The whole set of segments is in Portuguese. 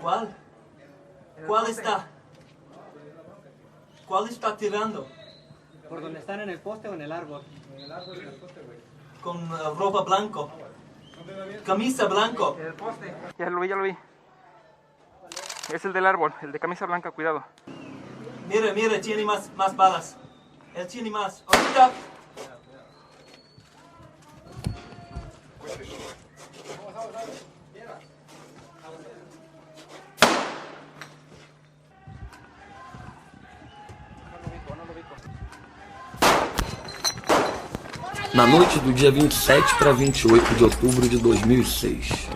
¿Cuál? ¿Cuál está? ¿Cuál está tirando? Por donde están en el poste o en el árbol. En el árbol y en el poste, güey. Con ropa blanco. Camisa blanco. En el poste. Ya lo vi, ya lo vi. Es el del árbol, el de camisa blanca, cuidado. Mira, mira, tiene más balas. Él tiene más. Ahorita. Na noite do dia 27 para 28 de outubro de 2006,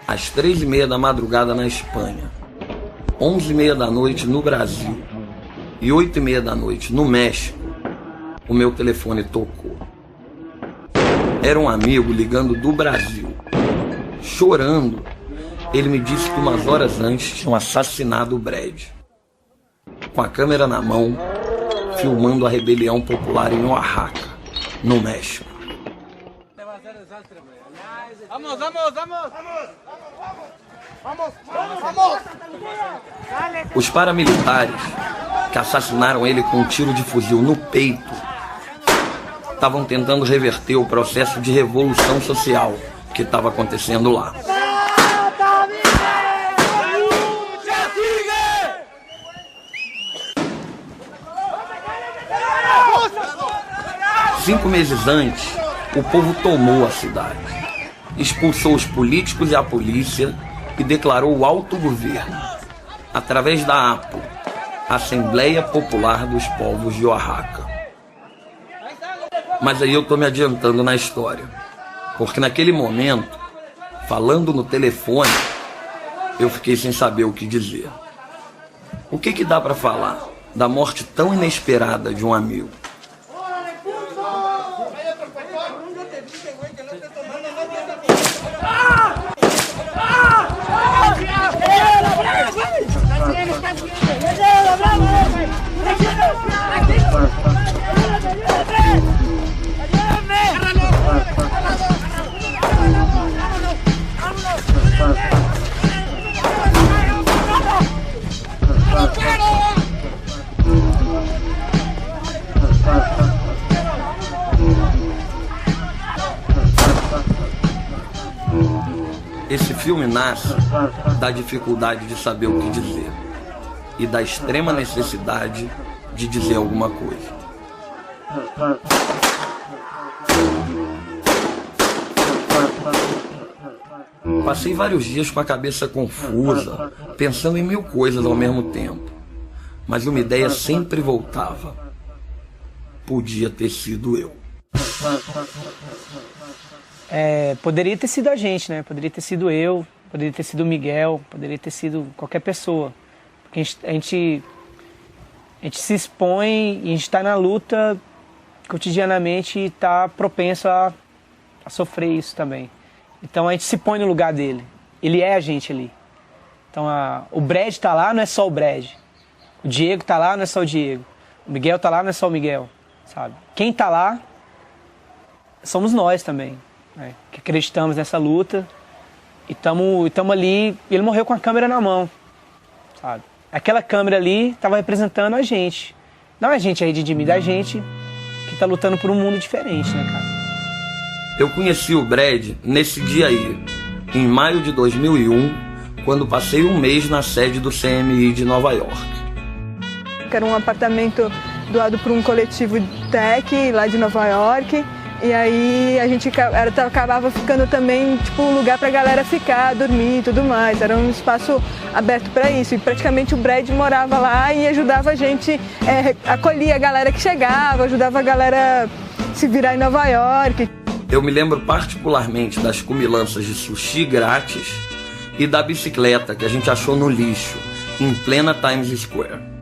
às 3h30 da madrugada na Espanha, 11h30 da noite no Brasil e 8h30 da noite no México, o meu telefone tocou. Era um amigo ligando do Brasil. Chorando, ele me disse que umas horas antes tinham assassinado o Brad. Com a câmera na mão, filmando a rebelião popular em Oaxaca, no México. ¡Vamos, vamos, vamos! ¡Vamos, vamos, vamos! Os paramilitares, que assassinaram ele com um tiro de fuzil no peito, estavam tentando reverter o processo de revolução social que estava acontecendo lá. 5 meses antes, o povo tomou a cidade, expulsou os políticos e a polícia e declarou o autogoverno, através da APO, Assembleia Popular dos Povos de Oaxaca. Mas aí eu tô me adiantando na história, porque naquele momento, falando no telefone, eu fiquei sem saber o que dizer. O que dá pra falar da morte tão inesperada de um amigo? Esse filme nasce da dificuldade de saber o que dizer e da extrema necessidade de dizer alguma coisa. Passei vários dias com a cabeça confusa, pensando em mil coisas ao mesmo tempo, mas uma ideia sempre voltava. Podia ter sido eu. Poderia ter sido a gente, né? Poderia ter sido eu, poderia ter sido o Miguel, poderia ter sido qualquer pessoa. Porque a gente se expõe e a gente está na luta cotidianamente e está propenso a sofrer isso também. Então a gente se põe no lugar dele. Ele é a gente ali. Então o Brad está lá, não é só o Brad. O Diego está lá, não é só o Diego. O Miguel está lá, não é só o Miguel. Sabe? Quem está lá somos nós também. Que acreditamos nessa luta e estamos ali. Ele morreu com a câmera na mão, sabe? Aquela câmera ali estava representando a gente, não a gente aí de Dimi, da gente que está lutando por um mundo diferente, né, cara? Eu conheci o Brad nesse dia aí, em maio de 2001, quando passei um mês na sede do CMI de Nova York. Era um apartamento doado por um coletivo tech lá de Nova York. E aí a gente acabava ficando também tipo um lugar para a galera ficar, dormir e tudo mais. Era um espaço aberto para isso. E praticamente o Brad morava lá e ajudava a gente, acolhia a galera que chegava, ajudava a galera a se virar em Nova York. Eu me lembro particularmente das comilanças de sushi grátis e da bicicleta que a gente achou no lixo, em plena Times Square.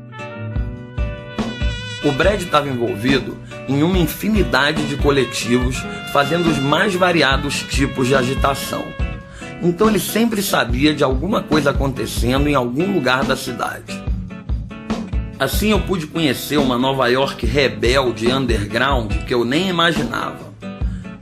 O Brad estava envolvido em uma infinidade de coletivos, fazendo os mais variados tipos de agitação. Então ele sempre sabia de alguma coisa acontecendo em algum lugar da cidade. Assim eu pude conhecer uma Nova York rebelde underground que eu nem imaginava,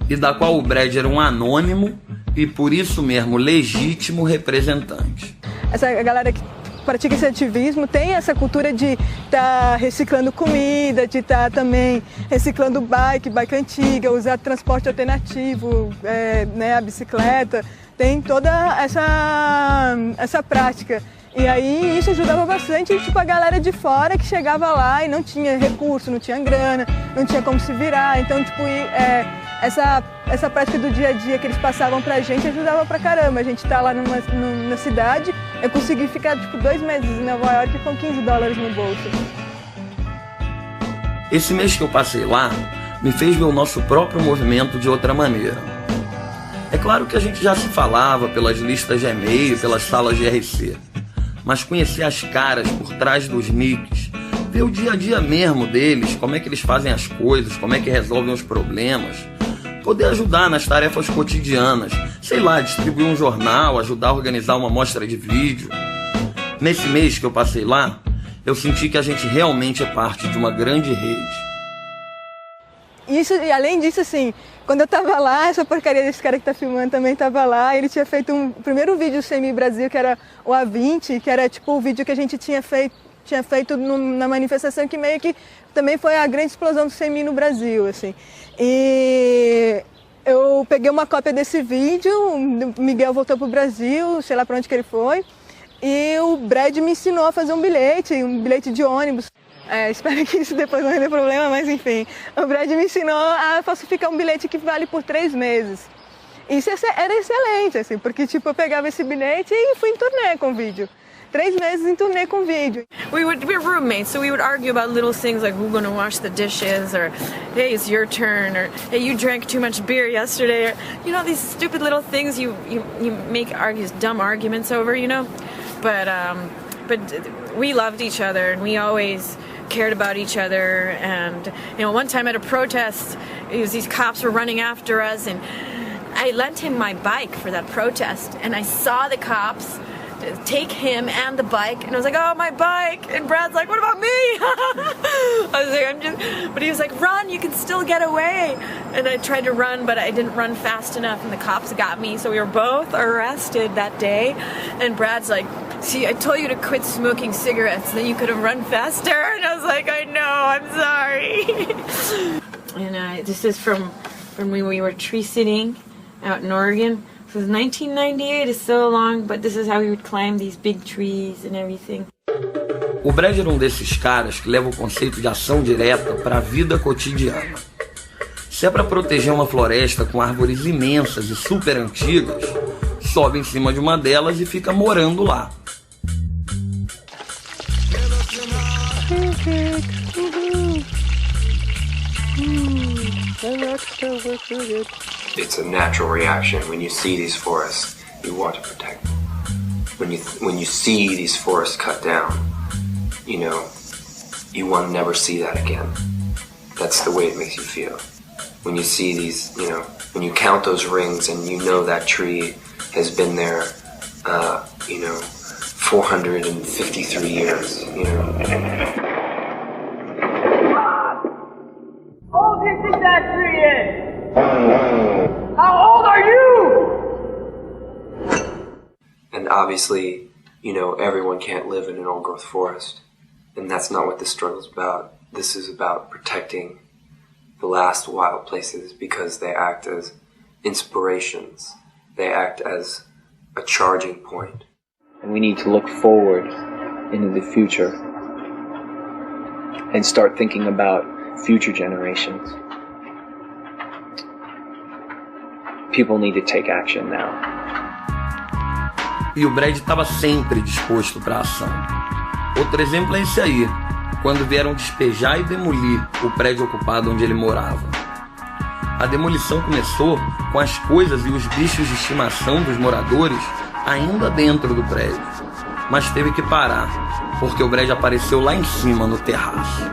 e da qual o Brad era um anônimo e por isso mesmo legítimo representante. essa galera que pratica esse ativismo tem essa cultura de estar reciclando comida, de estar também reciclando bike antiga, usar transporte alternativo, né, a bicicleta, tem toda essa prática. E aí isso ajudava bastante, tipo, a galera de fora que chegava lá e não tinha recurso, não tinha grana, não tinha como se virar. Então, tipo, essa prática do dia a dia que eles passavam pra gente ajudava pra caramba. A gente tá lá na cidade, eu consegui ficar, tipo, 2 meses em Nova York com $15 no bolso. Esse mês que eu passei lá, me fez ver o nosso próprio movimento de outra maneira. É claro que a gente já se falava pelas listas de e-mail, pelas salas de RC. Mas conhecer as caras por trás dos nicks, ver o dia a dia mesmo deles, como é que eles fazem as coisas, como é que resolvem os problemas, poder ajudar nas tarefas cotidianas, sei lá, distribuir um jornal, ajudar a organizar uma mostra de vídeo. Nesse mês que eu passei lá, eu senti que a gente realmente é parte de uma grande rede. Isso, e além disso, assim, quando eu tava lá, essa porcaria desse cara que tá filmando também tava lá, ele tinha feito o primeiro vídeo Semi Brasil, que era o A20, que era tipo o vídeo que a gente tinha feito na manifestação, que meio que também foi a grande explosão do Semi no Brasil, assim. E eu peguei uma cópia desse vídeo, o Miguel voltou pro Brasil, sei lá pra onde que ele foi, e o Brad me ensinou a fazer um bilhete de ônibus. Espero que isso depois não dê problema, mas enfim. O Brad me ensinou a falsificar um bilhete que vale por 3 meses. Isso era excelente, assim, porque tipo, eu pegava esse bilhete e fui em turnê com vídeo. 3 meses em turnê com vídeo. We're roommates, so we would argue about little things like who's gonna wash the dishes, or hey, it's your turn, or hey, you drank too much beer yesterday, or you know, these stupid little things you make dumb arguments over, you know. But we loved each other, and we always cared about each other. And you know, one time at a protest, these cops were running after us, and I lent him my bike for that protest, and I saw the cops take him and the bike, and I was like, oh, my bike, and Brad's like, what about me? I was like, but he was like, run, you can still get away. And I tried to run, but I didn't run fast enough, and the cops got me, so we were both arrested that day. And Brad's like, see, I told you to quit smoking cigarettes, then you could have run faster. And I was like, I know, I'm sorry. And this is from when we were tree sitting out in Oregon. It was 1998, it's so long, but this is how we would climb these big trees and everything. O Brad era um desses caras que leva o conceito de ação direta para a vida cotidiana. Se é para proteger uma floresta com árvores imensas e super antigas, sobe em cima de uma delas e fica morando lá. It's a natural reaction. When you see these forests, you want to protect them. When you see these forests cut down, you know, you want to never see that again. That's the way it makes you feel. When you see these, you know, when you count those rings and you know that tree has been there, 453 years, you know. How old do you think that tree is? How old are you? And obviously, you know, everyone can't live in an old-growth forest. And that's not what this struggle is about. This is about protecting the last wild places because they act as inspirations. They act as a charging point. And we need to look forward into the future and start thinking about future generations. People need to take action now. E o Brad estava sempre disposto para a ação. Outro exemplo é esse aí, quando vieram despejar e demolir o prédio ocupado onde ele morava. A demolição começou com as coisas e os bichos de estimação dos moradores ainda dentro do prédio, mas teve que parar, porque o Brad apareceu lá em cima no terraço.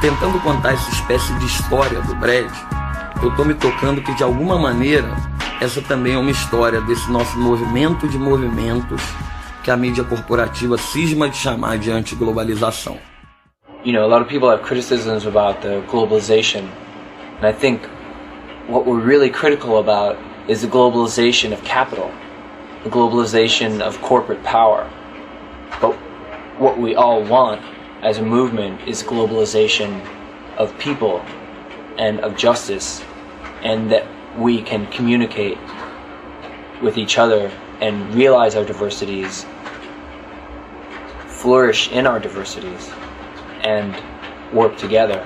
Tentando contar essa espécie de história do Brad, eu tô me tocando que de alguma maneira essa também é uma história desse nosso movimento de movimentos que a mídia corporativa cisma de chamar de antiglobalização. You know, a lot of people have criticisms about the globalization, and I think what we're really critical about is the globalization of capital, the globalization of corporate power. But what we all want as a movement is globalization of people and of justice, and that we can communicate with each other and realize our diversities, flourish in our diversities, and work together.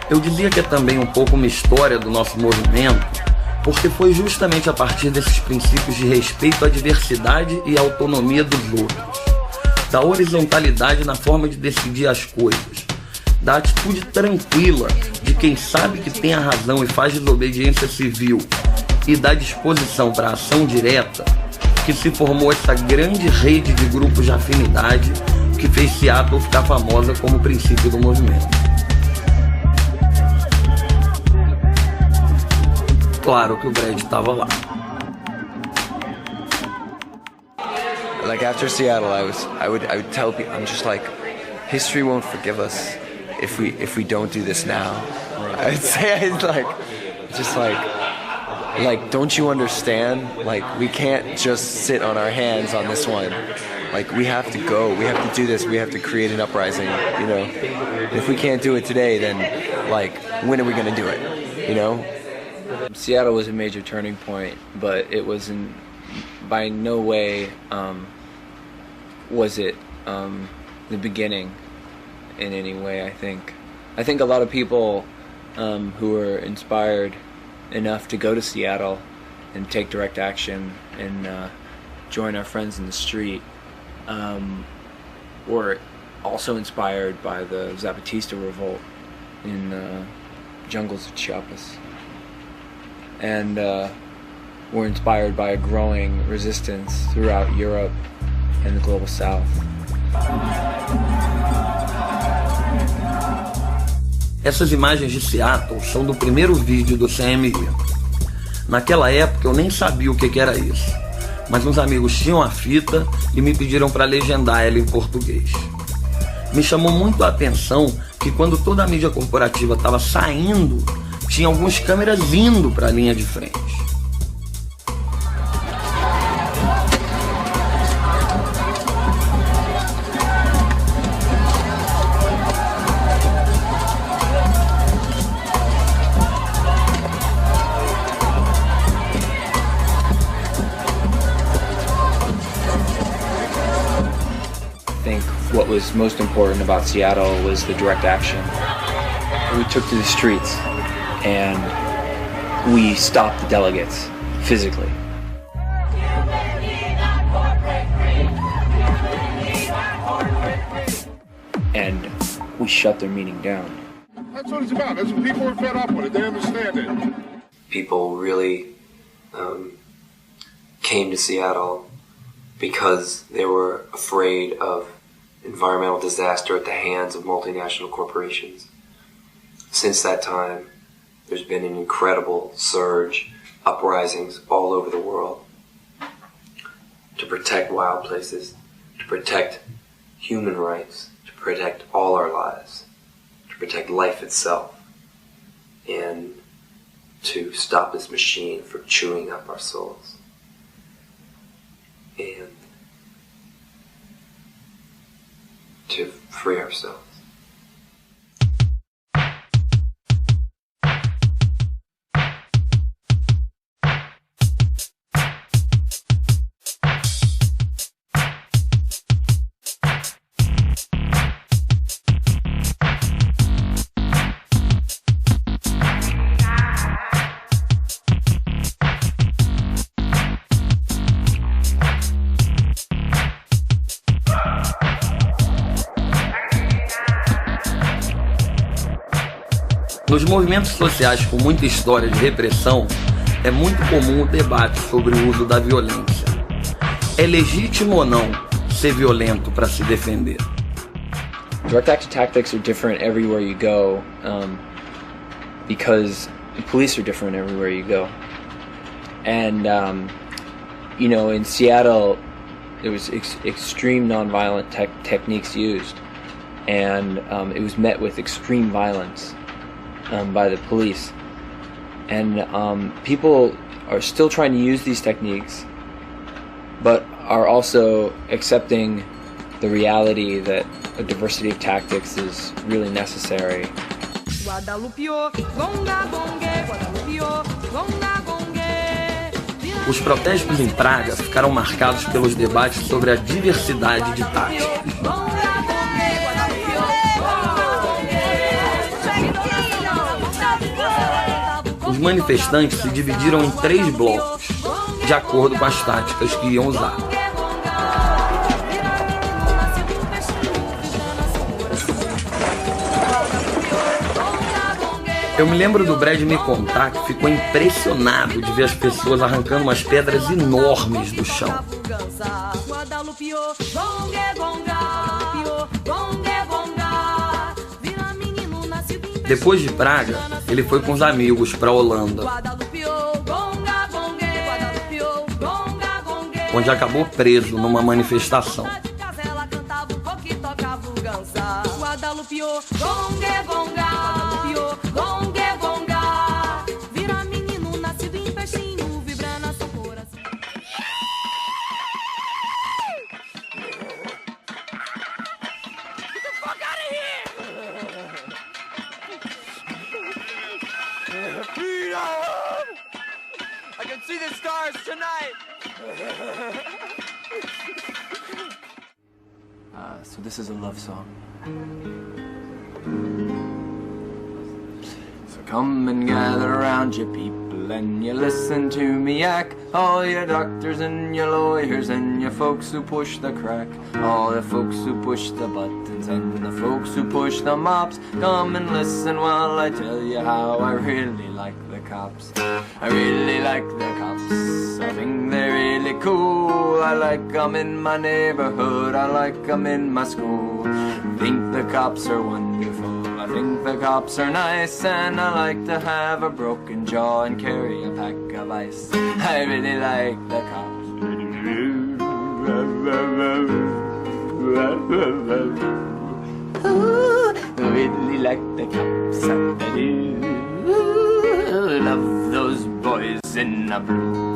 Eu dizia que é também um pouco uma história do nosso movimento, porque foi justamente a partir desses princípios de respeito à diversidade e à autonomia dos outros, da horizontalidade na forma de decidir as coisas, da atitude tranquila de quem sabe que tem a razão e faz desobediência civil, e da disposição para a ação direta, que se formou essa grande rede de grupos de afinidade que fez Seattle ficar famosa como princípio do movimento. Claro que o Brad estava lá. Like after Seattle, I would tell people, I'm just like, history won't forgive us if we don't do this now. I'd say like, don't you understand? Like, we can't just sit on our hands on this one. Like, we have to go. We have to do this. We have to create an uprising. You know, and if we can't do it today, then like, when are we gonna do it? You know. Seattle was a major turning point, but it was by no way was it the beginning in any way. I think a lot of people who were inspired enough to go to Seattle and take direct action and join our friends in the street were also inspired by the Zapatista revolt in the jungles of Chiapas. And were inspired by a growing resistance throughout Europe and the global South. Essas imagens de Seattle são do primeiro vídeo do CMI. Naquela época eu nem sabia o que era isso, mas uns amigos tinham a fita e me pediram para legendar ela em português. Me chamou muito a atenção que quando toda a mídia corporativa estava saindo, tinha algumas câmeras indo para a linha de frente. I think what was most important about Seattle was the direct action. We took to the streets and we stopped the delegates physically. And we shut their meeting down. That's what it's about. That's what people are fed up with it. They understand it. People really came to Seattle because they were afraid of environmental disaster at the hands of multinational corporations. Since that time, there's been an incredible surge, uprisings all over the world to protect wild places, to protect human rights, to protect all our lives, to protect life itself, and to stop this machine from chewing up our souls. And to free ourselves. Nos movimentos sociais com muita história de repressão, é muito comum o debate sobre o uso da violência. É legítimo ou não ser violento para se defender? Direct action tactics are different everywhere you go, because the police are different everywhere you go. And, you know, in Seattle, there was extreme nonviolent techniques used, and it was met with extreme violence by the police. And people are still trying to use these techniques, but are also accepting the reality that a diversity of tactics is really necessary. Os protestos em Praga ficaram marcados pelos debates sobre a diversidade de táticas. Os manifestantes se dividiram em 3 blocos, de acordo com as táticas que iam usar. Eu me lembro do Brad me contar que ficou impressionado de ver as pessoas arrancando umas pedras enormes do chão. Depois de Praga, ele foi com os amigos para a Holanda, onde acabou preso numa manifestação. I can see the stars tonight. So this is a love song. So come and gather around you people and you listen to me yak. All your doctors and your lawyers and your folks who push the crack. All the folks who push the buttons and the folks who push the mops. Come and listen while I tell you how I really like the cops. I really like the cops. I think they're really cool. I like them in my neighborhood. I like them in my school. I think the cops are wonderful. I think the cops are nice. And I like to have a broken jaw and carry a pack of ice. I really like the cops. Ooh, I really like the cops. I do. Love those boys in the blue.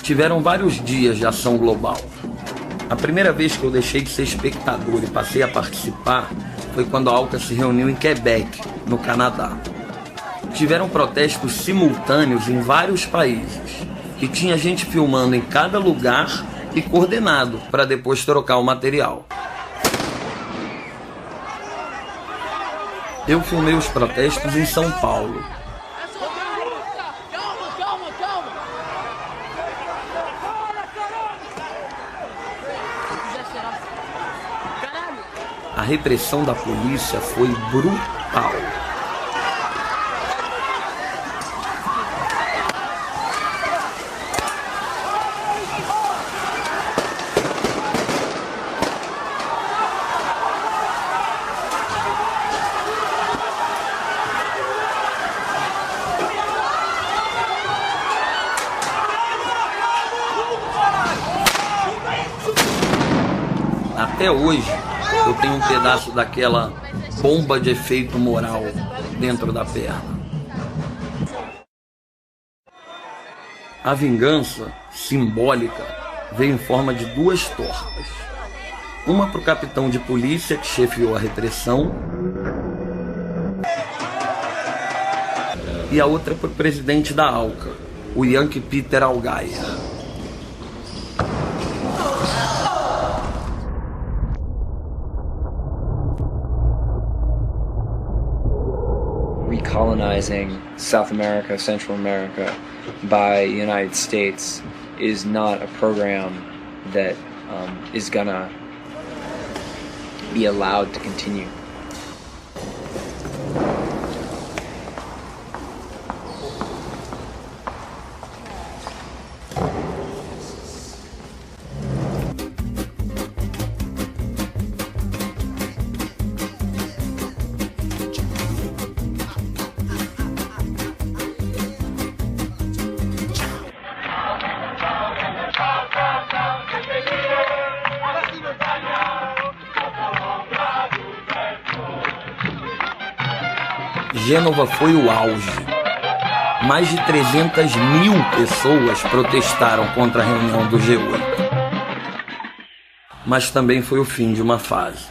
Tiveram vários dias de ação global. A primeira vez que eu deixei de ser espectador e passei a participar foi quando a ALCA se reuniu em Quebec, no Canadá. Tiveram protestos simultâneos em vários países e tinha gente filmando em cada lugar e coordenado para depois trocar o material. Eu filmei os protestos em São Paulo. A repressão da polícia foi brutal. Até hoje, eu tenho um pedaço daquela bomba de efeito moral dentro da perna. A vingança simbólica veio em forma de 2 tortas. Uma para o capitão de polícia que chefiou a repressão e a outra para o presidente da ALCA, o Yankee Peter Allgaier. colonizing South America, Central America by the United States is not a program that is gonna be allowed to continue. Gênova foi o auge. Mais de 300 mil pessoas protestaram contra a reunião do G8. Mas também foi o fim de uma fase.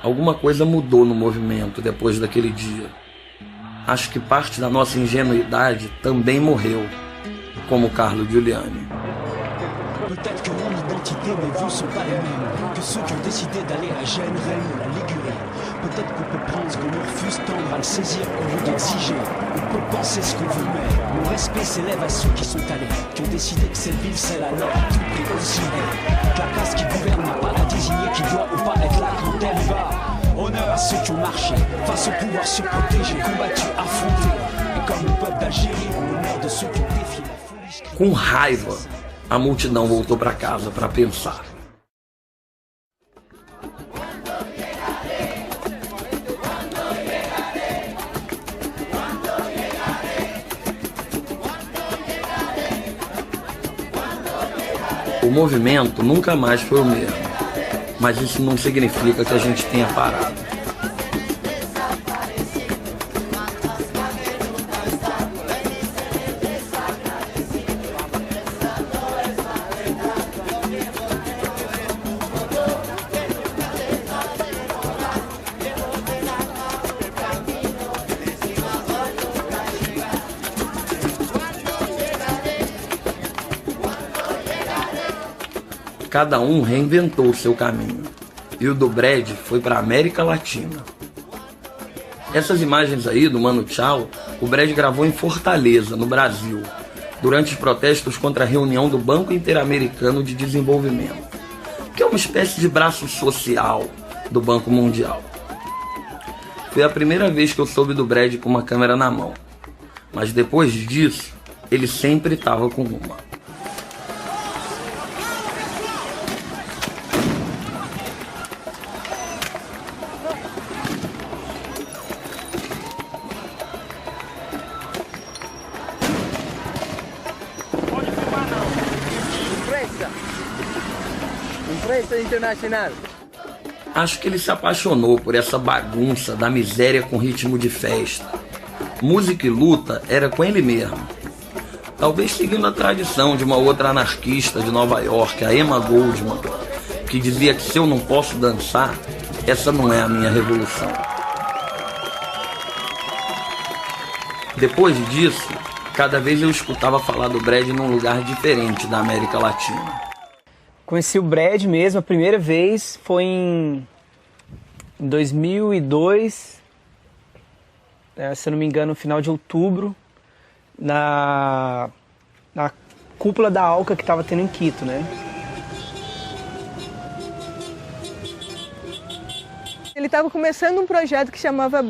Alguma coisa mudou no movimento depois daquele dia. Acho que parte da nossa ingenuidade também morreu, como Carlo Giuliani. Peut-être que mon identité, mes vues sont pas les mêmes que ceux qui ont décidé d'aller à Gênes, Rennes ou la Ligurie. Peut-être qu'on peut prendre ce qu'on nous refuse, tendre à le saisir au lieu d'exiger. On peut penser ce qu'on veut, mais mon respect s'élève à ceux qui sont allés, qui ont décidé que cette ville c'est la leur, tout prix aussi. Que la classe qui gouverne n'a pas à désigner qui doit ou pas être là quand elle va. Honneur à ceux qui ont marché, face au pouvoir se protéger, combattu, affronté. Et comme le peuple d'Algérie, en l'honneur de ceux qui ont défié la folie. Com raiva, a multidão voltou para casa para pensar. O movimento nunca mais foi o mesmo, mas isso não significa que a gente tenha parado. Cada um reinventou o seu caminho, e o do Brad foi para a América Latina. Essas imagens aí do Mano Chao, o Brad gravou em Fortaleza, no Brasil, durante os protestos contra a reunião do Banco Interamericano de Desenvolvimento, que é uma espécie de braço social do Banco Mundial. Foi a primeira vez que eu soube do Brad com uma câmera na mão, mas depois disso, ele sempre estava com uma. Internacional. Acho que ele se apaixonou por essa bagunça da miséria com ritmo de festa. Música e luta era com ele mesmo. Talvez seguindo a tradição de uma outra anarquista de Nova York, a Emma Goldman, que dizia que se eu não posso dançar, essa não é a minha revolução. Depois disso, cada vez eu escutava falar do Brad num lugar diferente da América Latina. Conheci o Brad mesmo, a primeira vez foi em 2002, se eu não me engano, no final de outubro, na cúpula da ALCA que estava tendo em Quito, né? Ele estava começando um projeto que chamava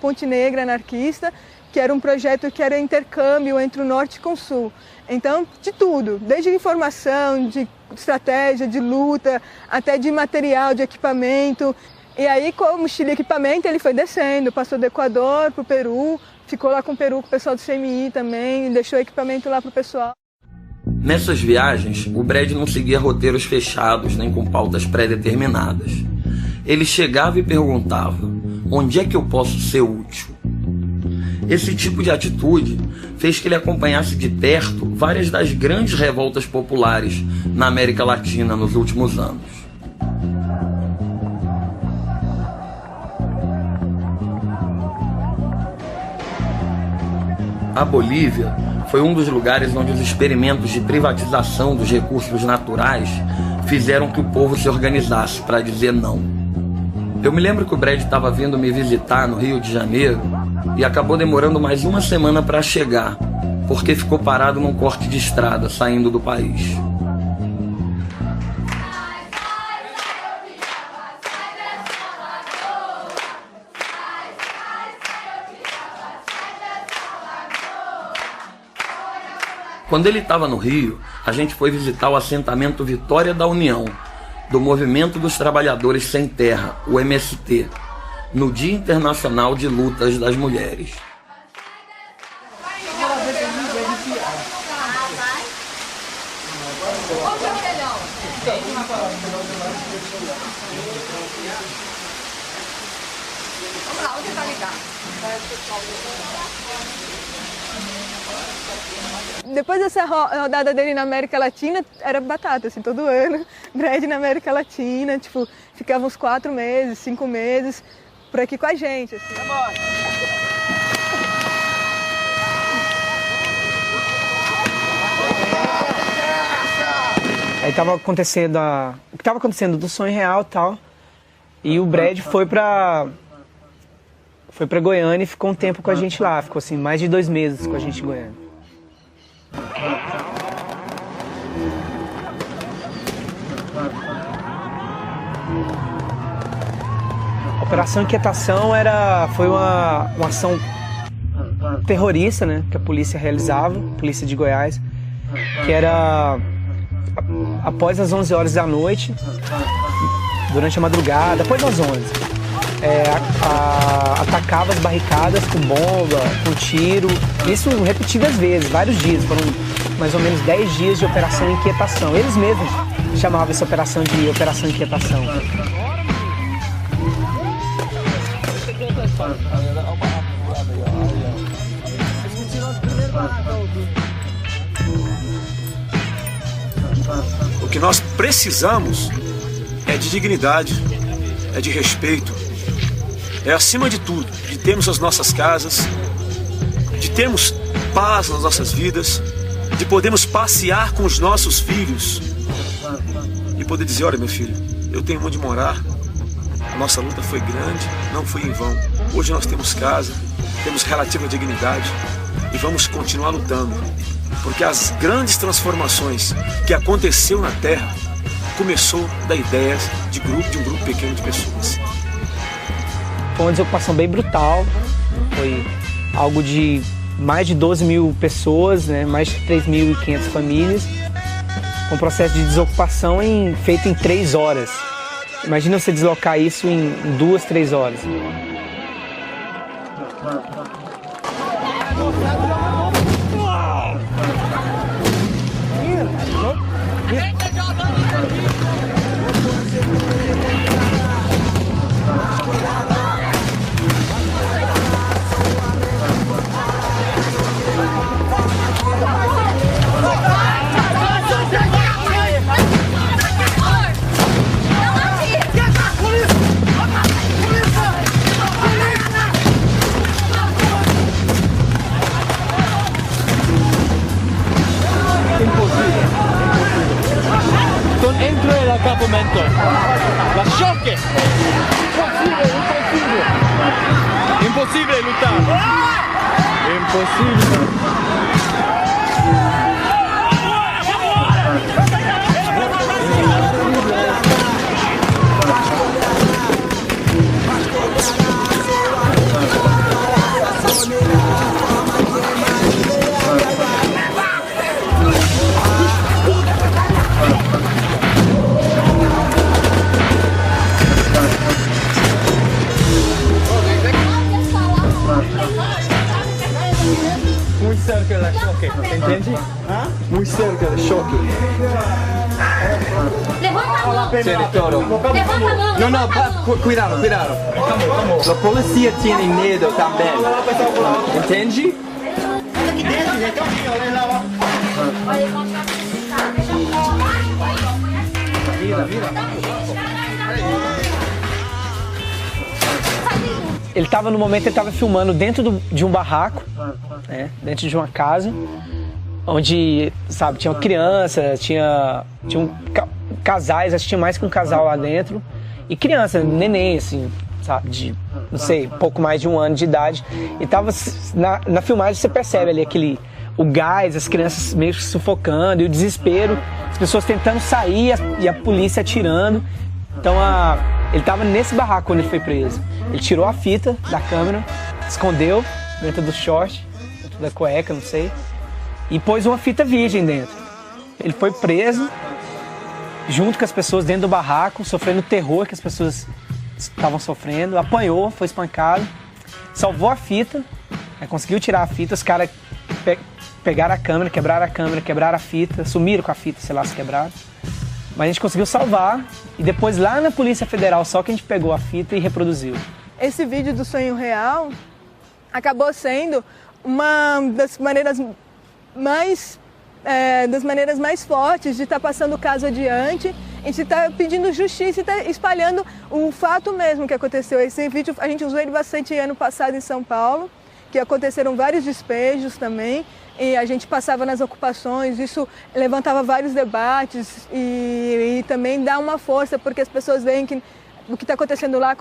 Ponte Negra Anarquista, que era um projeto que era intercâmbio entre o Norte com o Sul. Então, de tudo, desde informação, de estratégia, de luta, até de material, de equipamento. E aí, com mochila e equipamento, ele foi descendo, passou do Equador para o Peru, ficou lá com o Peru, com o pessoal do CMI também, deixou equipamento lá para o pessoal. Nessas viagens, o Brad não seguia roteiros fechados, nem com pautas pré-determinadas. Ele chegava e perguntava, onde é que eu posso ser útil? Esse tipo de atitude fez que ele acompanhasse de perto várias das grandes revoltas populares na América Latina nos últimos anos. A Bolívia foi um dos lugares onde os experimentos de privatização dos recursos naturais fizeram que o povo se organizasse para dizer não. Eu me lembro que o Brad estava vindo me visitar no Rio de Janeiro e acabou demorando mais uma semana para chegar, porque ficou parado num corte de estrada saindo do país. Quando ele estava no Rio, a gente foi visitar o assentamento Vitória da União, do Movimento dos Trabalhadores Sem Terra, o MST, no Dia Internacional de Lutas das Mulheres. Depois dessa rodada dele na América Latina, era batata, assim, todo ano. Brad na América Latina, tipo, ficava uns 4 meses, 5 meses por aqui com a gente, assim. Aí tava acontecendo o que tava acontecendo do Sonho Real e tal. E o Brad foi pra Goiânia e ficou um tempo com a gente lá. Ficou assim, mais de 2 meses com a gente em Goiânia. A Operação Inquietação foi uma ação terrorista, né, que a polícia realizava, a polícia de Goiás, que era após as 11 horas da noite, durante a madrugada, após as 11, atacava as barricadas com bomba, com tiro, isso repetidas vezes, vários dias, foram mais ou menos 10 dias de Operação Inquietação. Eles mesmos chamavam essa operação de Operação Inquietação. O que nós precisamos é de dignidade, é de respeito, é acima de tudo, de termos as nossas casas, de termos paz nas nossas vidas, de podermos passear com os nossos filhos e poder dizer, olha meu filho, eu tenho onde morar, a nossa luta foi grande, não foi em vão. Hoje nós temos casa, temos relativa dignidade e vamos continuar lutando, porque as grandes transformações que aconteceu na Terra começou da ideia de um grupo pequeno de pessoas. Foi uma desocupação bem brutal, foi algo de mais de 12 mil pessoas, né, mais de 3.500 famílias, um processo de desocupação feito em 3 horas. Imagina você deslocar isso em 2, 3 horas. Entro el acampamento. La choque. Imposible lutar. Imposible. Muy cerca del choque, ¿entendí? Muy cerca del choque. Tiene todo. No, no, cuidado, cuidado. La policía tiene miedo también. ¿Entendí? Ele estava no momento, ele estava filmando dentro de um barraco, né, dentro de uma casa, onde, sabe, tinha uma criança, tinha casais, acho que tinha mais que um casal lá dentro, E criança, neném, assim, sabe, de, não sei, pouco mais de 1 ano de idade. E tava, na filmagem você percebe ali o gás, as crianças meio sufocando e o desespero, as pessoas tentando sair e a polícia atirando. Então ele tava nesse barraco quando ele foi preso. Ele tirou a fita da câmera, escondeu dentro do short, dentro da cueca, não sei, e pôs uma fita virgem dentro. Ele foi preso junto com as pessoas dentro do barraco, sofrendo o terror que as pessoas estavam sofrendo, apanhou, foi espancado, salvou a fita, conseguiu tirar a fita, os caras pegaram a câmera, quebraram a fita, sumiram com a fita, sei lá, se quebraram. Mas a gente conseguiu salvar e depois lá na Polícia Federal só que a gente pegou a fita e reproduziu. Esse vídeo do sonho real acabou sendo uma das maneiras mais fortes de estar passando o caso adiante, a gente está pedindo justiça e está espalhando o fato mesmo que aconteceu. Esse vídeo a gente usou ele bastante ano passado em São Paulo, que aconteceram vários despejos também, e a gente passava nas ocupações, isso levantava vários debates e também dá uma força, porque as pessoas veem que o que está acontecendo lá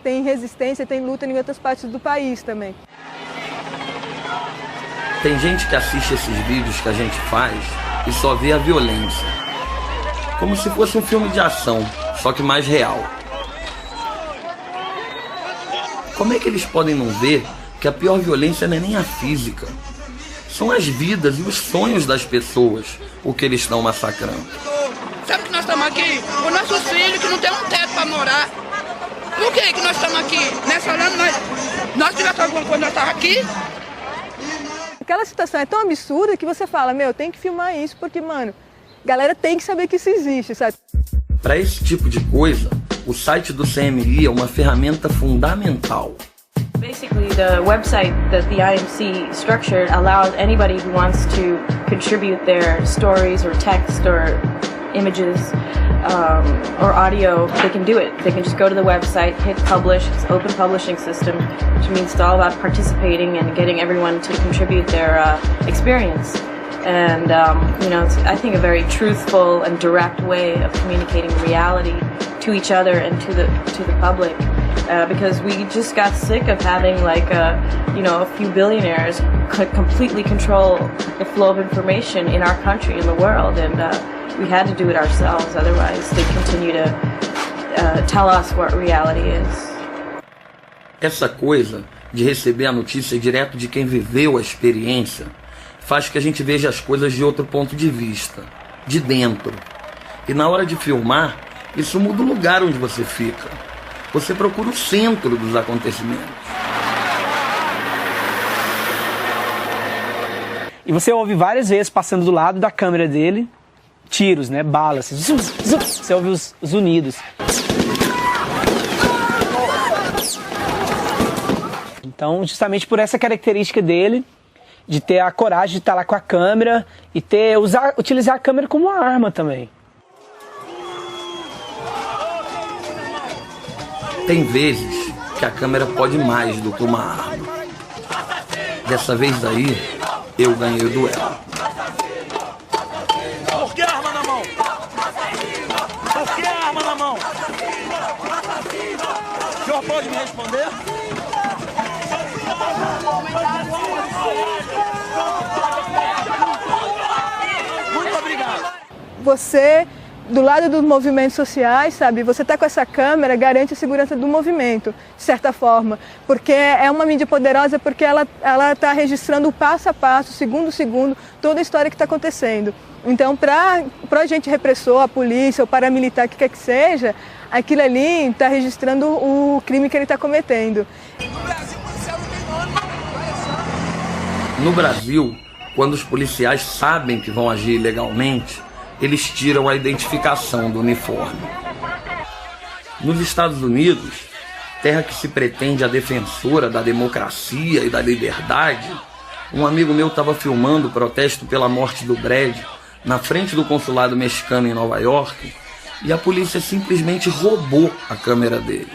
tem resistência, tem luta em outras partes do país também. Tem gente que assiste esses vídeos que a gente faz e só vê a violência. Como se fosse um filme de ação, só que mais real. Como é que eles podem não ver que a pior violência não é nem a física? São as vidas e os sonhos das pessoas o que eles estão massacrando. Sabe que nós estamos aqui? Os nossos filhos que não tem um teto para morar. Por que nós estamos aqui? Nessa hora nós tivemos alguma coisa, nós estamos aqui? Aquela situação é tão absurda que você fala, meu, tem que filmar isso porque, mano, a galera tem que saber que isso existe, sabe? Para esse tipo de coisa, o site do CMI é uma ferramenta fundamental. Basically, the website that the IMC structured allows anybody who wants to contribute their stories or text or images or audio, they can do it. They can just go to the website, hit publish. It's an open publishing system, which means it's all about participating and getting everyone to contribute their experience. And it's, I think, a very truthful and direct way of communicating reality to each other and to the public. Because we just got sick of having a few billionaires completely control the flow of information in our country, in the world, and we had to do it ourselves. Otherwise, they continue to tell us what reality is. Essa coisa de receber a notícia direto de quem viveu a experiência faz que a gente veja as coisas de outro ponto de vista, de dentro. E na hora de filmar, isso muda o lugar onde você fica. Você procura o centro dos acontecimentos. E você ouve várias vezes passando do lado da câmera dele, tiros, né, balas. Você ouve os unidos. Então, justamente por essa característica dele, de ter a coragem de estar lá com a câmera e utilizar a câmera como uma arma também. Tem vezes que a câmera pode mais do que uma arma. Dessa vez aí, eu ganhei o duelo. Por que arma na mão? Por que arma na mão? O senhor pode me responder? Muito obrigado. Você, do lado dos movimentos sociais, sabe, você tá com essa câmera, garante a segurança do movimento, de certa forma, porque é uma mídia poderosa, porque ela tá registrando passo a passo, segundo a segundo, toda a história que está acontecendo. Então, para o agente repressor, a polícia, o paramilitar, o que quer que seja, aquilo ali está registrando o crime que ele está cometendo. No Brasil, quando os policiais sabem que vão agir ilegalmente, eles tiram a identificação do uniforme. Nos Estados Unidos, terra que se pretende a defensora da democracia e da liberdade, um amigo meu estava filmando o protesto pela morte do Brad na frente do consulado mexicano em Nova York e a polícia simplesmente roubou a câmera dele.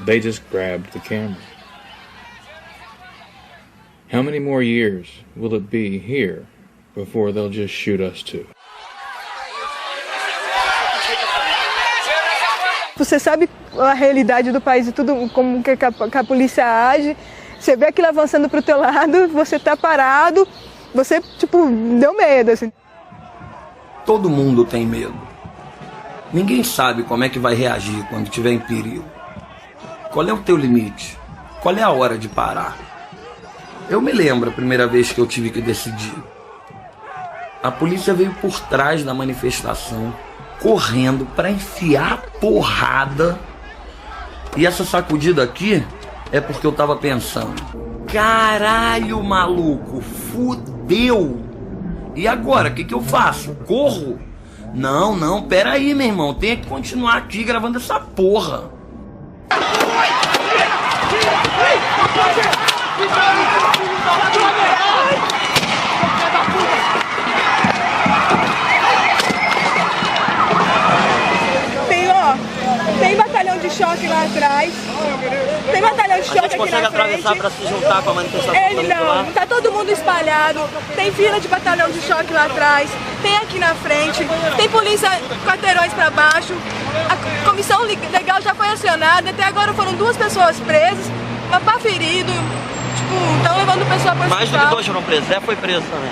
They just grabbed the camera. How many more years will it be here before they'll just shoot us too? Você sabe a realidade do país e tudo, como que a polícia age. Você vê aquilo avançando pro teu lado, você tá parado, você, tipo, deu medo, assim. Todo mundo tem medo. Ninguém sabe como é que vai reagir quando estiver em perigo. Qual é o teu limite? Qual é a hora de parar? Eu me lembro a primeira vez que eu tive que decidir. A polícia veio por trás da manifestação, correndo para enfiar a porrada. E essa sacudida aqui é porque eu tava pensando: caralho, maluco, fudeu! E agora, o que eu faço? Corro? Não, pera aí, meu irmão, tenho que continuar aqui gravando essa porra. Tem batalhão de choque lá atrás. Tem batalhão de choque aqui na frente. A gente consegue atravessar para se juntar com a manifestação? Não, tá todo mundo espalhado. Tem fila de batalhão de choque lá atrás. Tem aqui na frente. Tem polícia quarteirões para baixo. A comissão legal já foi acionada. Até agora foram 2 pessoas presas. Um papá ferido. Tipo, estão levando o pessoal para o hospital. Mais do que 2 foram presos. Zé foi preso também.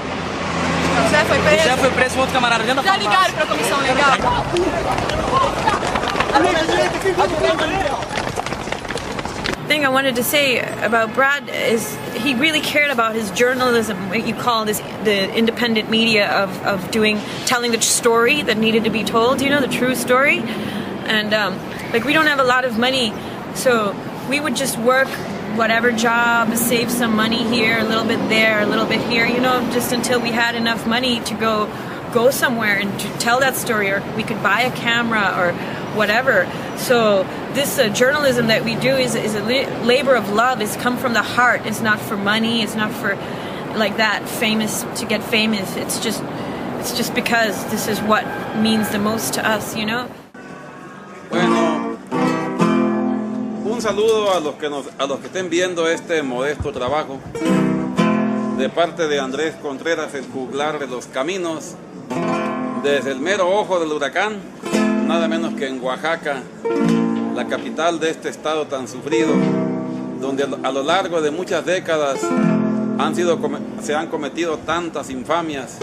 O Zé foi preso? O Zé foi preso com outro camarada dentro da farmácia. Já ligaram para a comissão legal? Thing I wanted to say about Brad is he really cared about his journalism, what you call this, the independent media of telling the story that needed to be told, you know, the true story. And like, we don't have a lot of money, so we would just work whatever job, save some money here, a little bit there, a little bit here, you know, just until we had enough money to go somewhere and to tell that story, or we could buy a camera or whatever. So this journalism that we do is a labor of love. It's come from the heart. It's not for money. It's not for like that famous to get famous. It's just because this is what means the most to us, you know. Bueno, un saludo a los que estén viendo este modesto trabajo de parte de Andrés Contreras, el juglar de los caminos, desde el mero ojo del huracán, nada menos que en Oaxaca, la capital de este estado tan sufrido, donde a lo largo de muchas décadas se han cometido tantas infamias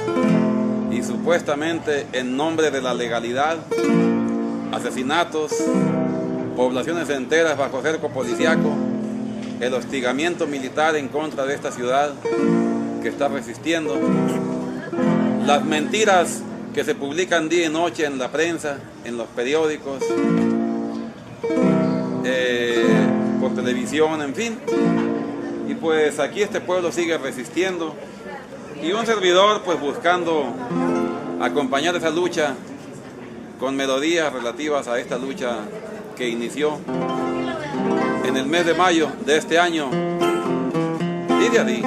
y supuestamente en nombre de la legalidad, asesinatos, poblaciones enteras bajo cerco policiaco, el hostigamiento militar en contra de esta ciudad que está resistiendo, las mentiras que se publican día y noche en la prensa, en los periódicos, por televisión, en fin. Y pues aquí este pueblo sigue resistiendo y un servidor pues buscando acompañar esa lucha con melodías relativas a esta lucha que inició en el mes de mayo de este año. Dice así: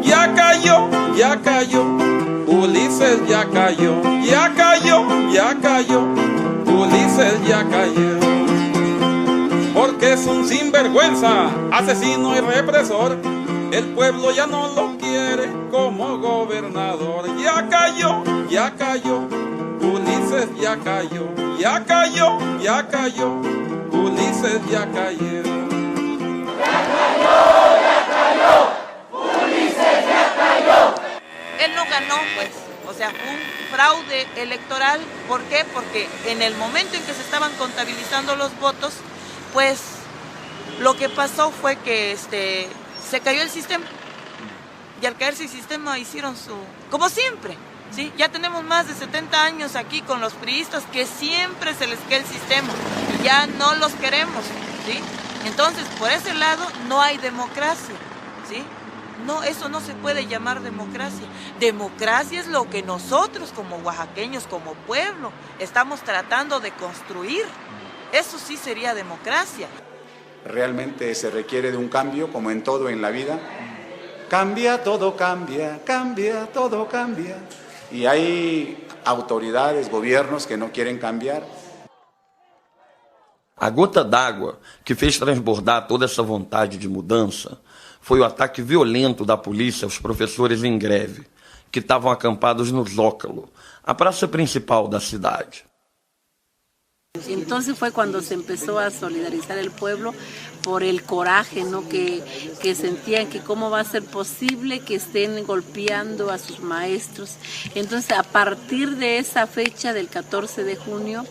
ya cayó, Ulises ya cayó, Ulises ya cayó, porque es un sinvergüenza, asesino y represor, el pueblo ya no lo quiere como gobernador. Ya cayó, Ulises ya cayó, Ulises ya cayó. Ulises ya cayó. Él no ganó, pues, o sea, fue un fraude electoral. ¿Por qué? Porque en el momento en que se estaban contabilizando los votos, pues, lo que pasó fue que se cayó el sistema. Y al caerse el sistema hicieron como siempre, ¿sí? Ya tenemos más de 70 años aquí con los priistas que siempre se les cae el sistema y ya no los queremos, ¿sí? Entonces, por ese lado no hay democracia, ¿sí? No, eso no se puede llamar democracia. Democracia es lo que nosotros como oaxaqueños, como pueblo, estamos tratando de construir. Eso sí sería democracia. Realmente se requiere de un cambio, como en todo en la vida. Cambia, todo cambia, cambia, todo cambia. Y hay autoridades, gobiernos que no quieren cambiar. A gota d'água que fez transbordar toda essa vontade de mudança foi o ataque violento da polícia aos professores em greve, que estavam acampados no Zócalo, a praça principal da cidade. Entonces fue cuando se empezó a solidarizar el pueblo por el coraje, ¿no? que sentían que cómo va a ser posible que estén golpeando a sus maestros. Entonces a partir de esa fecha del 14 de junio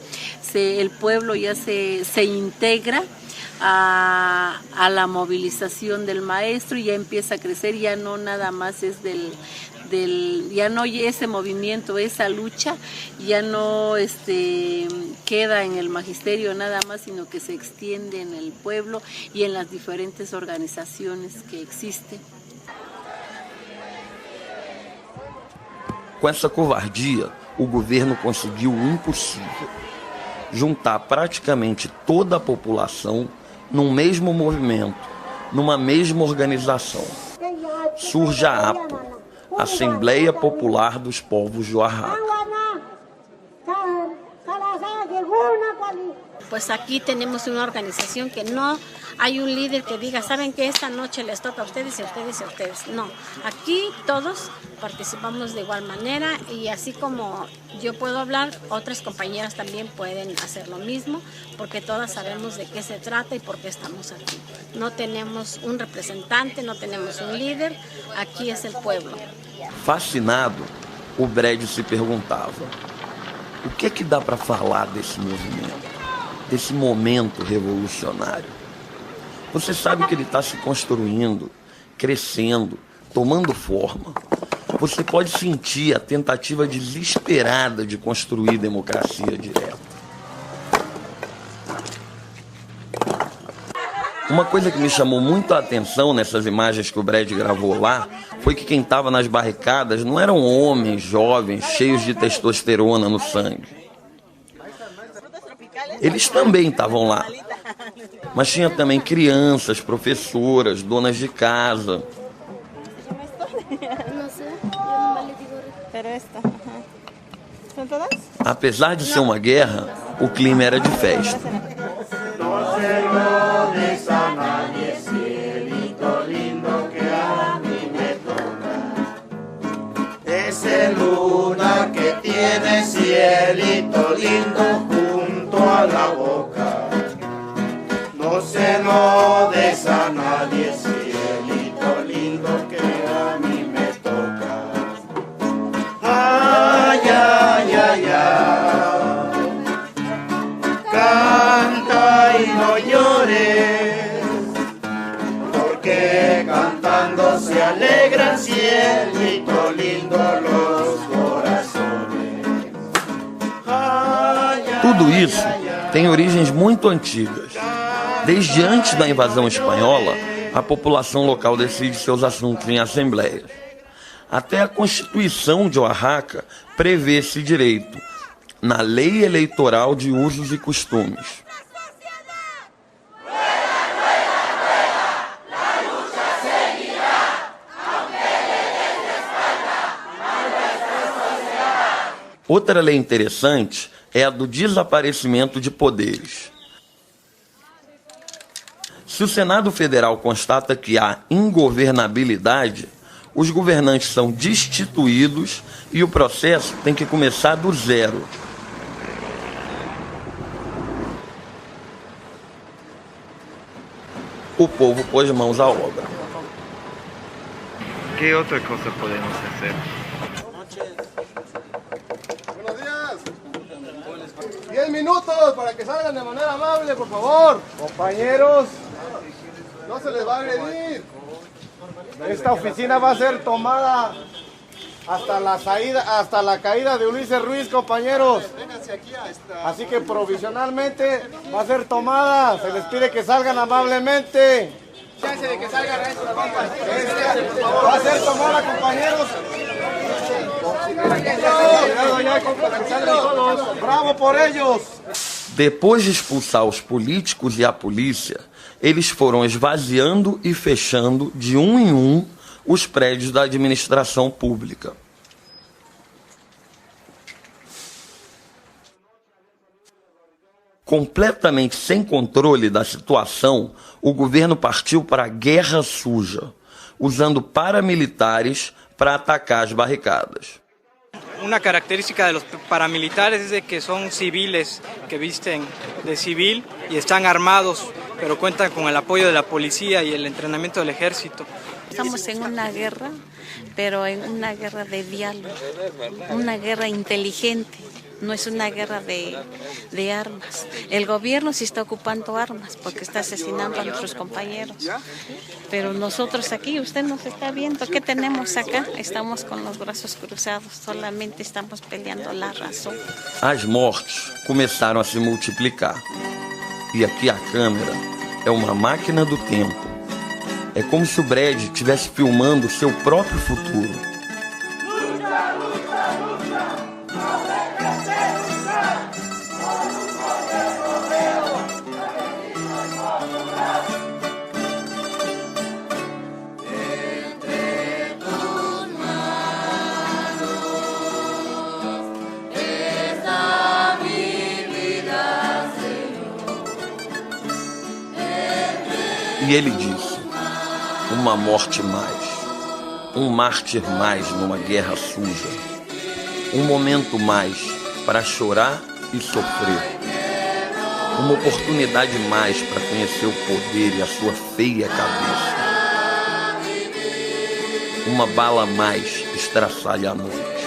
el pueblo ya se integra a la movilización del maestro y ya empieza a crecer, ya no nada más es ya no ese movimiento, esa lucha ya no queda en el magisterio nada más, sino que se extiende en el pueblo y en las diferentes organizaciones que existen. Com essa covardia, o governo conseguiu o impossível: juntar praticamente toda a população num mesmo movimento, numa mesma organização. Surge a APO, Assembleia Popular dos Povos de Oaxaca. Pues aquí tenemos una organización que no hay un líder que diga, saben que esta noche les toca a ustedes y a ustedes y a ustedes. No, aquí todos participamos de igual manera y así como yo puedo hablar, otras compañeras también pueden hacer lo mismo, porque todas sabemos de qué se trata y por qué estamos aquí. No tenemos un representante, no tenemos un líder, aquí es el pueblo. Fascinado, o Brad se perguntava: o que é que dá para falar desse movimento, desse momento revolucionário? Você sabe que ele está se construindo, crescendo, tomando forma. Você pode sentir a tentativa desesperada de construir democracia direta. Uma coisa que me chamou muito a atenção nessas imagens que o Brad gravou lá foi que quem estava nas barricadas não eram homens jovens cheios de testosterona no sangue. Eles também estavam lá, mas tinha também crianças, professoras, donas de casa. Apesar de ser uma guerra, o clima era de festa. Luna que tiene cielito lindo junto a la boca. No se lo des a nadie, cielito lindo que a mí me toca. Ay, ay, ay, ay. Canta y no llores, porque cantando se alegran, cielito lindo los corazones. Tudo isso tem origens muito antigas. Desde antes da invasão espanhola, a população local decide seus assuntos em assembleias. Até a Constituição de Oaxaca prevê esse direito na Lei Eleitoral de Usos e Costumes. Outra lei interessante é a do desaparecimento de poderes. Se o Senado Federal constata que há ingovernabilidade, os governantes são destituídos e o processo tem que começar do zero. O povo pôs mãos à obra. Que outra coisa podemos fazer? 10 minutos para que salgan de manera amable, por favor. Compañeros, no se les va a agredir. Esta oficina va a ser tomada hasta la caída de Ulises Ruiz, compañeros. Así que provisionalmente va a ser tomada. Se les pide que salgan amablemente. Chance de que salgan va a ser tomada, compañeros. Bravo por ellos. Depois de expulsar os políticos e a polícia, eles foram esvaziando e fechando de um em um os prédios da administração pública. completamente sem controle da situação, o governo partiu para a guerra suja, usando paramilitares para atacar as barricadas. Una característica de los paramilitares es de que son civiles que visten de civil y están armados, pero cuentan con el apoyo de la policía y el entrenamiento del ejército. Estamos en una guerra, pero en una guerra de diálogo, una guerra inteligente. No es una guerra de armas. El gobierno sí está ocupando armas porque está asesinando a nuestros compañeros. Pero nosotros aquí, usted nos está viendo, ¿qué tenemos acá? Estamos con los brazos cruzados, solamente estamos peleando la razón. As mortes começaram a se multiplicar. E aqui a câmera é uma máquina do tempo. É como se o Brad estivesse filmando o seu próprio futuro. E ele disse, uma morte mais, um mártir mais numa guerra suja, um momento mais para chorar e sofrer, uma oportunidade mais para conhecer o poder e a sua feia cabeça, uma bala mais estraçalha a noite,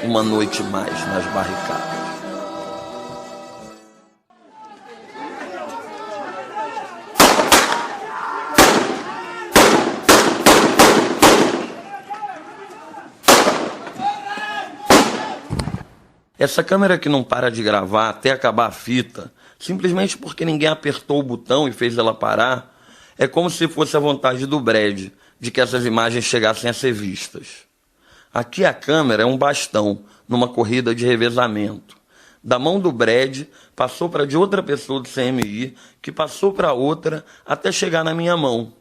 uma noite mais nas barricadas. Essa câmera que não para de gravar até acabar a fita, simplesmente porque ninguém apertou o botão e fez ela parar, é como se fosse a vontade do Brad de que essas imagens chegassem a ser vistas. Aqui a câmera é um bastão numa corrida de revezamento. Da mão do Brad, passou para de outra pessoa do CMI, que passou para outra até chegar na minha mão.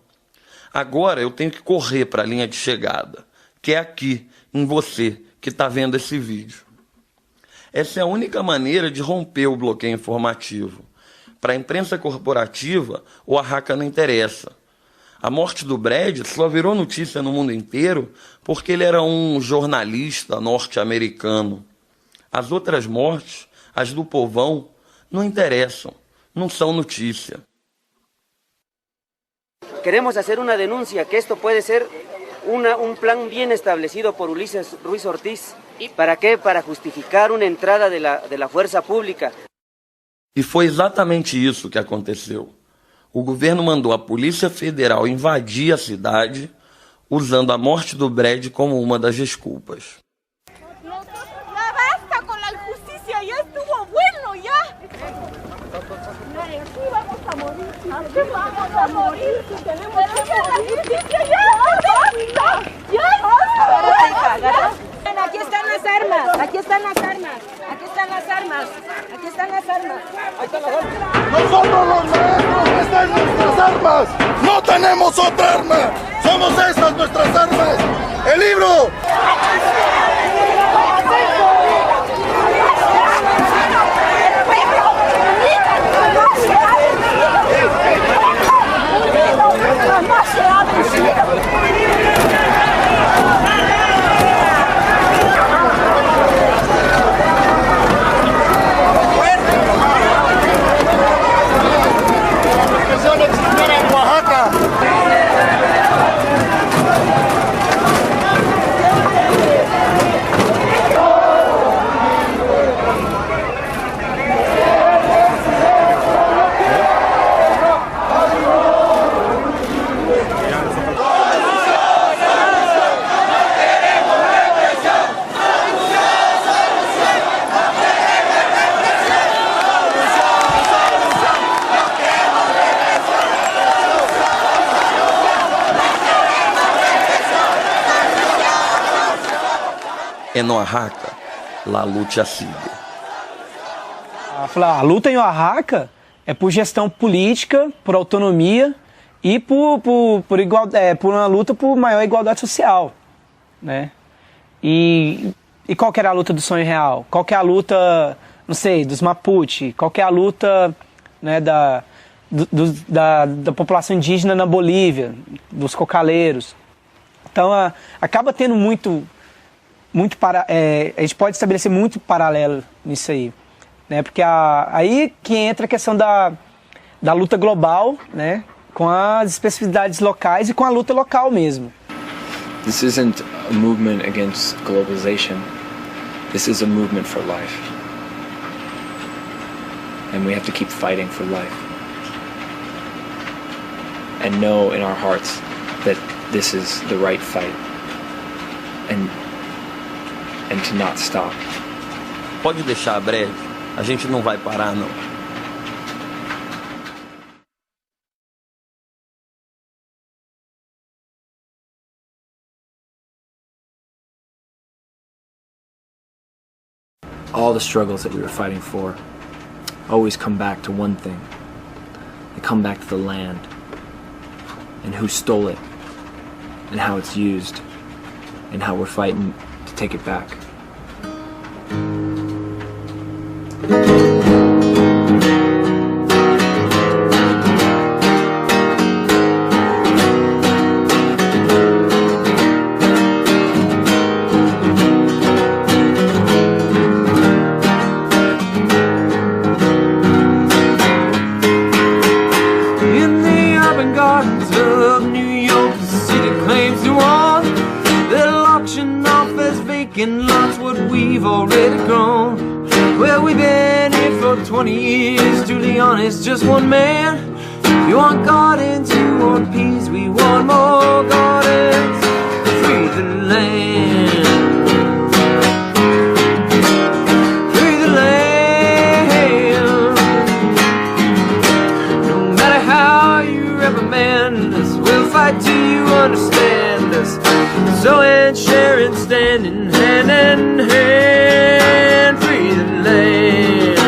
Agora eu tenho que correr para a linha de chegada, que é aqui, em você, que está vendo esse vídeo. Essa é a única maneira de romper o bloqueio informativo. Para a imprensa corporativa, o Arraca não interessa. A morte do Brad só virou notícia no mundo inteiro porque ele era um jornalista norte-americano. As outras mortes, as do povão, não interessam, não são notícia. Queremos hacer una denuncia que esto puede ser un plan bien establecido por Ulises Ruiz Ortiz. ¿Para qué? Para justificar una entrada de la fuerza pública. E foi exatamente isso que aconteceu. O governo mandou a Polícia Federal invadir a cidade, usando a morte do Brad como uma das desculpas. Ya basta con la injusticia, ya estuvo bueno, ya. Aquí vamos a morir. Aquí vamos a morir. Tenemos que la justicia, ya basta. Ya basta. Aquí están las armas, aquí están las armas, aquí están las armas, aquí están las armas. Nosotros los leemos, estas son nuestras armas. No tenemos otra arma. Somos estas nuestras armas. El libro. En Oaxaca, la lucha sigue. A luta em Oaxaca é por gestão política, por autonomia e por uma luta por maior igualdade social, né? E qual que era a luta do sonho real? Qual que é a luta não sei, dos Mapuche, qual que é a luta, né, da população indígena na Bolívia, dos cocaleiros. Então acaba tendo a gente pode estabelecer muito paralelo nisso aí, né? Porque aí que entra a questão da luta global, né? Com as especificidades locais e com a luta local mesmo. This isn't a movement against globalization. This is a movement for life. And we have to keep fighting for life. And know in our hearts that this is the right fight. And to not stop. Pode deixar breve, a gente não vai parar não. All the struggles that we were fighting for always come back to one thing. They come back to the land, and who stole it, and how it's used, and how we're fighting to take it back. Lots what we've already grown. Well, we've been here for 20 years, truly honest, just one man. You want gardens, you want peace, we want more gardens. Free the land. Free the land. No matter how you reprimand us, we'll fight till you understand us. So and Sharon standing hand in hand, free the land.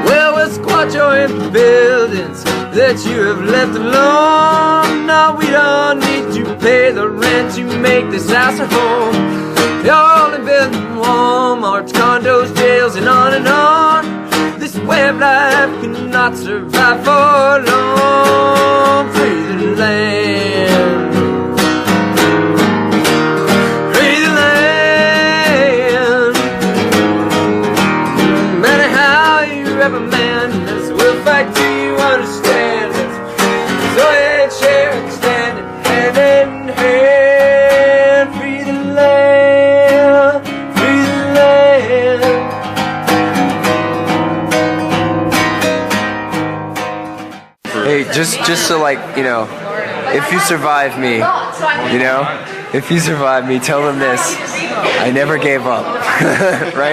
Well, we'll squat your empty buildings that you have left alone. No, we don't need to pay the rent to make this house a home. You're only building Walmarts, condos, jails, and on and on. This way of life cannot survive for long. Free the land. Free the land. No matter how you reprimand us, we'll fight till you understand us. So and share and stand hand in hand. Free the land. Free the land. Hey, just so like, you know, if you survive me, you know, if you survive me, tell them this. I never gave up, right?